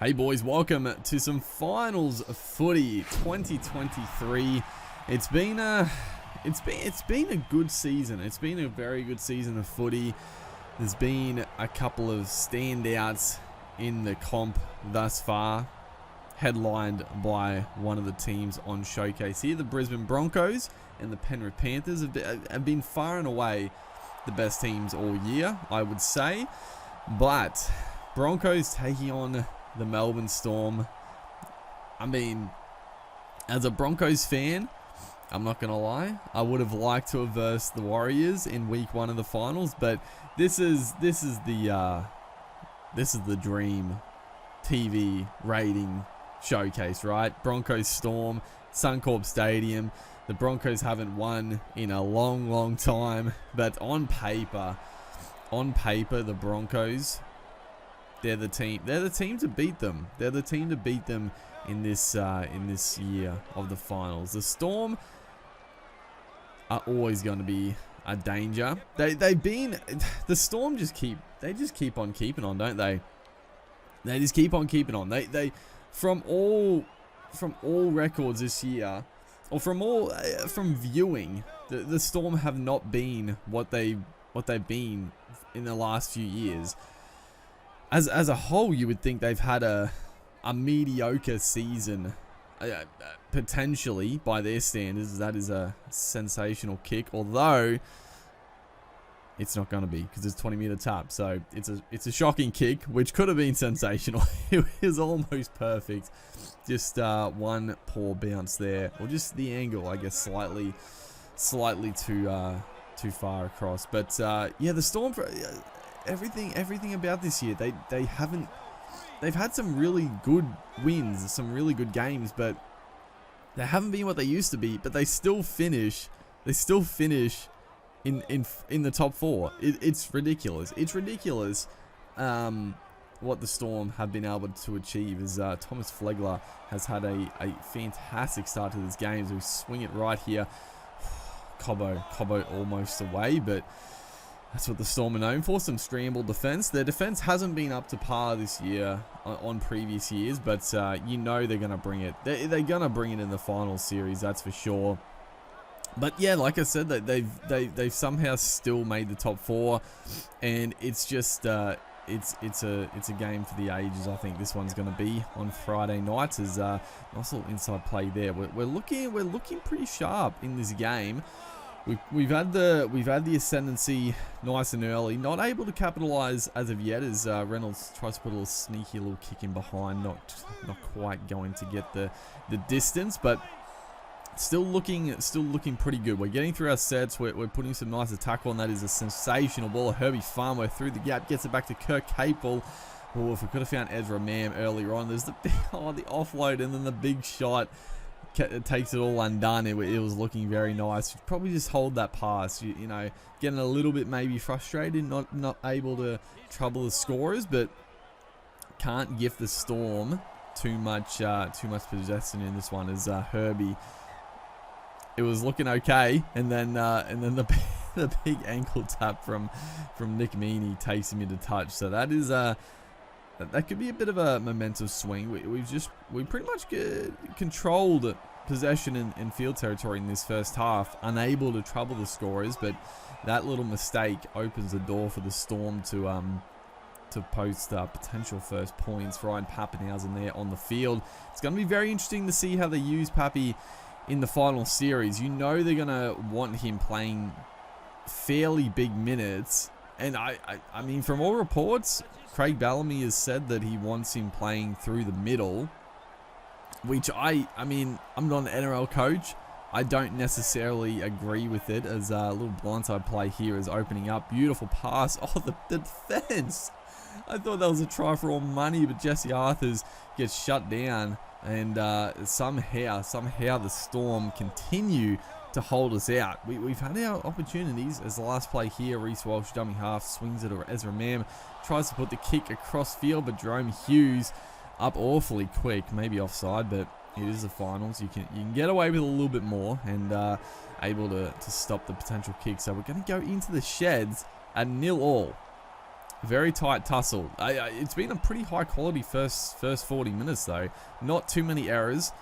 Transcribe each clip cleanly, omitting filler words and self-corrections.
Hey boys, welcome to some finals footy 2023. It's been a good season. It's been a very good season of footy. There's been a couple of standouts in the comp thus far, headlined by one of the teams on showcase here. The Brisbane Broncos and the Penrith Panthers have been far and away the best teams all year, I would say. But Broncos taking on the Melbourne Storm. I mean, as a Broncos fan, I'm not gonna lie, I would have liked to have versed the Warriors in week 1 of the finals, but this is the dream TV rating showcase, right? Broncos Storm, Suncorp Stadium. The Broncos haven't won in a long time, but on paper, the Broncos, they're the team to beat them. They're the team to beat them in this year of the finals. The Storm are always going to be a danger. The Storm just keep on keeping on, don't they? They just keep on keeping on. They from all records this year, or from viewing, the Storm have not been what they've been in the last few years. As a whole, you would think they've had a mediocre season, potentially by their standards. That is a sensational kick, although it's not going to be because it's 20-meter tap. So it's a shocking kick, which could have been sensational. It was almost perfect. Just one poor bounce there, or just the angle, I guess, slightly too far across. But yeah, the Storm. Everything about this year, they've had some really good wins, some really good games, but they haven't been what they used to be. But they still finish in the top 4. It's ridiculous. It's ridiculous what the Storm have been able to achieve. As Thomas Flegler has had a fantastic start to this game. So we swing it right here. Cobbo almost away, but that's what the Storm are known for, some scramble defense. Their defense hasn't been up to par this year on previous years, but you know they're going to bring it. They're going to bring it in the final series, that's for sure. But yeah, like I said, they've somehow still made the top 4, and it's just it's a game for the ages. I think this one's going to be on Friday nights. As nice little inside play there. We're looking pretty sharp in this game. We've had the ascendancy nice and early, not able to capitalize as of yet, as Reynolds tries to put a little sneaky little kick in behind, not quite going to get the distance, but still looking pretty good. We're getting through our sets. We're putting some nice attack on. That is a sensational ball. Herbie Farmer through the gap, gets it back to Kirk Capel. Oh, if we could have found Ezra Mam earlier on. There's the offload, and then the big shot. It takes it all undone. It was looking very nice. Probably just hold that pass. You know, getting a little bit maybe frustrated, not able to trouble the scorers, but can't give the Storm too much possession in this one. As Herbie, it was looking okay, and then the big ankle tap from Nick Meaney takes him into touch. So that is that could be a bit of a momentum swing. We pretty much controlled possession in field territory in this first half, unable to trouble the scorers, but that little mistake opens the door for the Storm to post potential first points. Ryan Pappenhausen there on the field. It's going to be very interesting to see how they use Pappy in the final series. You know they're going to want him playing fairly big minutes, and I mean, from all reports, Craig Bellamy has said that he wants him playing through the middle, which I mean, I'm not an NRL coach. I don't necessarily agree with it, as a little blindside play here is opening up. Beautiful pass. Oh, the defense. I thought that was a try for all money, but Jesse Arthurs gets shut down, and somehow the Storm continue to hold us out. We've had our opportunities, as the last play here, Reece Walsh, dummy half, swings it, or Ezra Mam tries to put the kick across field, but Jerome Hughes up awfully quick, maybe offside, but it is the finals. You can get away with a little bit more, and able to stop the potential kick. So we're going to go into the sheds at 0-0. Very tight tussle. It's been a pretty high quality first 40 minutes though. Not too many errors.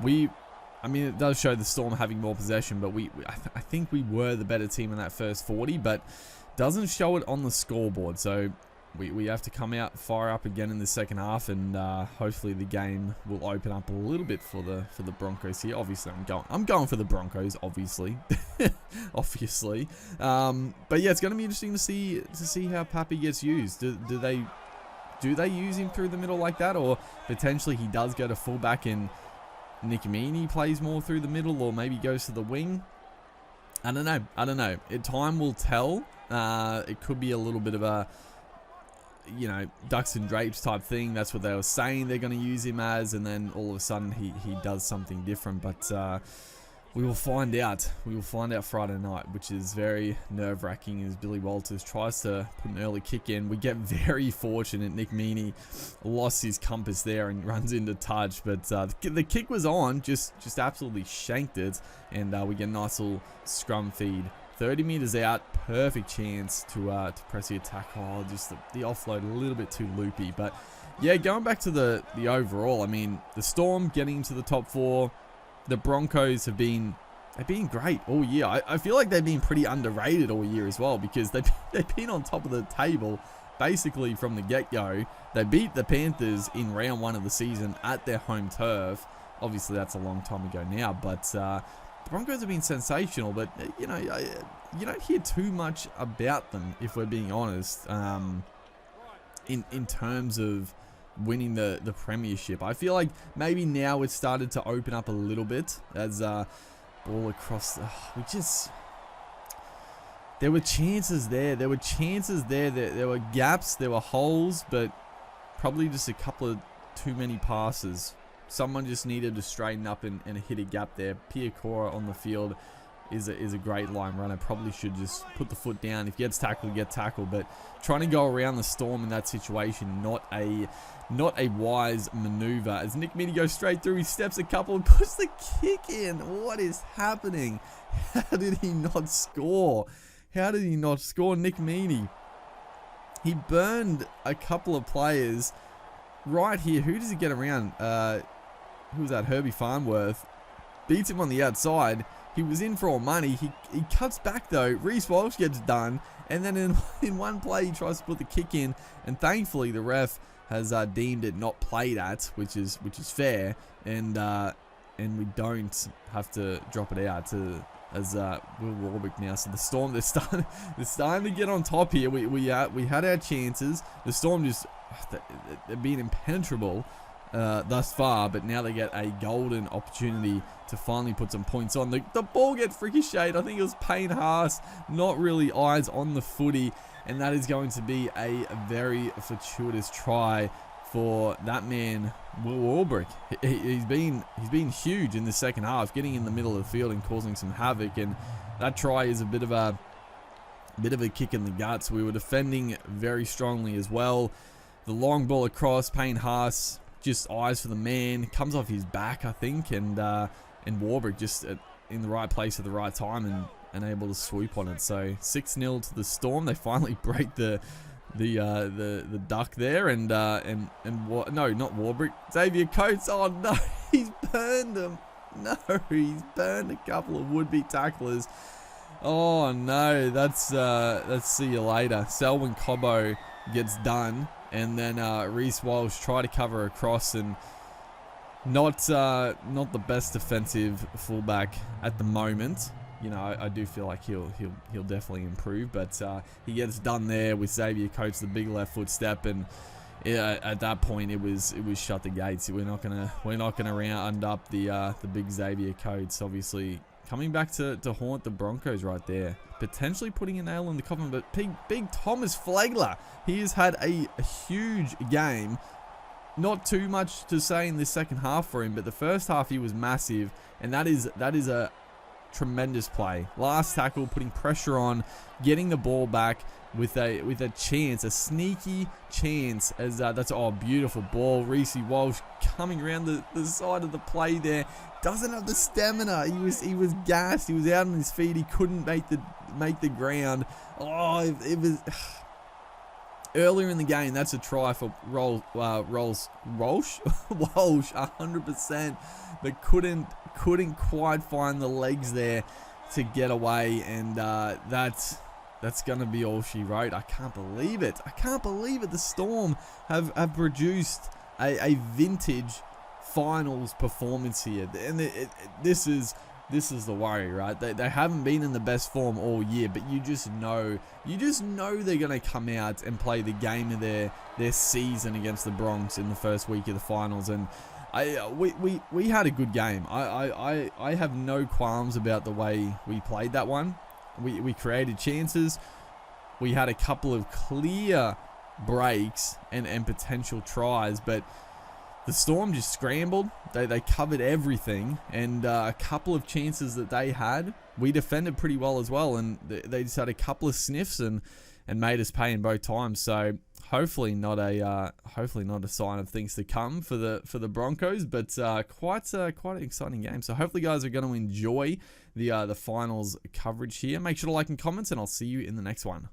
I mean, it does show the Storm having more possession, but I think we were the better team in that first 40, but doesn't show it on the scoreboard. So we have to come out, fire up again in the second half, and hopefully the game will open up a little bit for the Broncos here. Obviously, I'm going for the Broncos, obviously, obviously. But yeah, it's going to be interesting to see how Pappy gets used. Do they use him through the middle like that, or potentially he does go to fullback and Nick Meaney plays more through the middle, or maybe goes to the wing? I don't know. Time will tell. It could be a little bit of a, you know, ducks and drapes type thing. That's what they were saying they're going to use him as, and then all of a sudden he does something different. But we will find out. We will find out Friday night, which is very nerve-wracking as Billy Walters tries to put an early kick in. We get very fortunate. Nick Meaney lost his compass there and runs into touch, but the kick was on, just absolutely shanked it, and we get a nice little scrum feed. 30 meters out, perfect chance to press the attack. Oh, just the offload a little bit too loopy. But yeah, going back to the overall, I mean, the Storm getting into the top 4. The Broncos they've been great all year. I feel like they've been pretty underrated all year as well, because they've been on top of the table basically from the get-go. They beat the Panthers in round 1 of the season at their home turf. Obviously, that's a long time ago now, but the Broncos have been sensational. But you know, you don't hear too much about them, if we're being honest, in terms of winning the premiership. I feel like maybe now it's started to open up a little bit as ball across. There were chances there. There were gaps. There were holes, but probably just a couple of too many passes. Someone just needed to straighten up and hit a gap there. Piakora on the field is a great line runner. Probably should just put the foot down. If he gets tackled, get tackled. But trying to go around the Storm in that situation, not a wise maneuver. As Nick Meaney goes straight through, he steps a couple and puts the kick in. What is happening? How did he not score? How did he not score? Nick Meaney. He burned a couple of players right here. Who does he get around? Who was that? Herbie Farnworth. Beats him on the outside. He was in for all money. He cuts back though. Reece Walsh gets done. And then in one play, he tries to put the kick in. And thankfully, the ref has deemed it not played at, which is fair. And we don't have to drop it out as Will Warwick now. So the Storm, they're starting to get on top here. We had our chances. The Storm they've been impenetrable thus far, but now they get a golden opportunity to finally put some points on. The ball gets ricocheted. I think it was Payne Haas, not really eyes on the footy, and that is going to be a very fortuitous try for that man, Will Warwick. He's been huge in the second half, getting in the middle of the field and causing some havoc, and that try is a bit of a kick in the guts. We were defending very strongly as well. The long ball across, Payne Haas, just eyes for the man, comes off his back, I think, and Warwick just in the right place at the right time and able to swoop on it. So 6-0 to the Storm. They finally break the duck there, and not Warwick, Xavier Coates. Oh no, he's burned him. No, he's burned a couple of would-be tacklers. Oh no, that's see you later. Selwyn Cobbo gets done. And then Reece Walsh try to cover across, and not the best defensive fullback at the moment. You know, I do feel like he'll definitely improve, but he gets done there with Xavier Coates, the big left foot step, and at that point it was shut the gates. We're not gonna round up the big Xavier Coates. Obviously coming back to haunt the Broncos right there. Potentially putting a nail in the coffin, but big Thomas Flegler, he has had a huge game. Not too much to say in this second half for him, but the first half he was massive, and that is a tremendous play. Last tackle, putting pressure on, getting the ball back with a chance, a sneaky chance, as that's beautiful ball. Reece Walsh coming around the side of the play there, doesn't have the stamina. He was gassed. He was out on his feet. He couldn't make the ground. Oh, Earlier in the game, that's a try for Walsh, 100%, but couldn't quite find the legs there to get away, and that's gonna be all she wrote. I can't believe it. I can't believe it. The Storm have produced a vintage finals performance here, and this is the worry, right? They haven't been in the best form all year, but you just know they're gonna come out and play the game of their season against the Bronx in the first week of the finals. And we had a good game. I have no qualms about the way we played that one. We created chances. We had a couple of clear breaks and potential tries, but the Storm just scrambled. They covered everything, and a couple of chances that they had, we defended pretty well as well, and they just had a couple of sniffs and made us pay in both times. So hopefully not a sign of things to come for the Broncos, but quite an exciting game. So hopefully guys are going to enjoy the finals coverage here. Make sure to like and comment, and I'll see you in the next one.